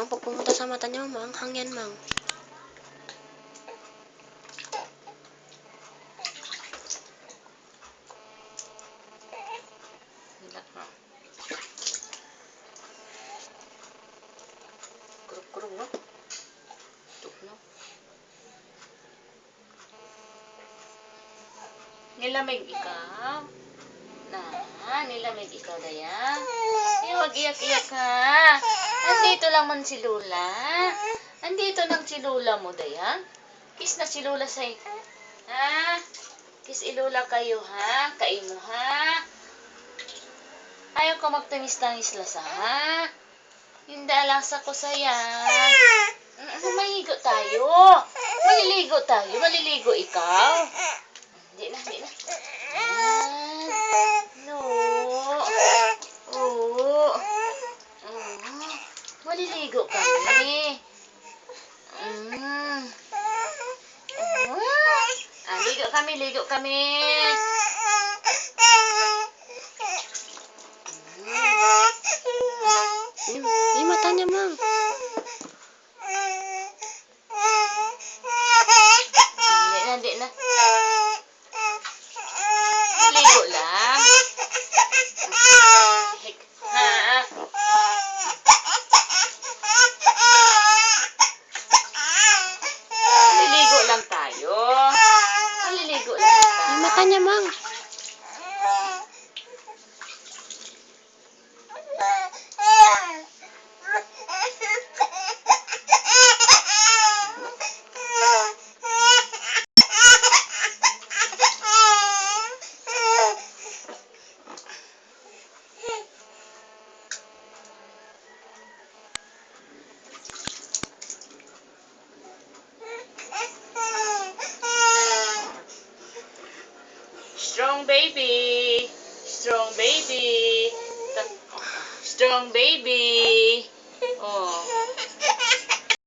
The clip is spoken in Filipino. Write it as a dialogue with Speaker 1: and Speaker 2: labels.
Speaker 1: Mang, pag pumunta sa mata niya, Mang, hangyan, Mang.
Speaker 2: Hilak na. Kurog-kurog, no? Tuk, no? Nilamig ikaw? Nilamig ikaw, Daya? Huwag iyak-iyak, ha? Andito lang man si Lola. Andito lang si Lola mo, Daya. Kiss na si Lola sa'yo. Ha? Kiss ilula kayo, ha? Kain mo, ha? Ayaw ko magtangis-tangis lasa, ha? Hindi alasa ko saya. Maligo tayo. Maliligo tayo. Maliligo ikaw. Hindi na, hindi na. No. Oo. Maliligo kami. Ligo kami, ligo kami.
Speaker 1: Yung mata niya, Mang.
Speaker 2: Hindi na. Ligo lang. Ha? Maliligo lang tayo. Maliligo lang tayo.
Speaker 1: Yung mata niya, Mang.
Speaker 2: Strong baby. Strong baby. Strong baby.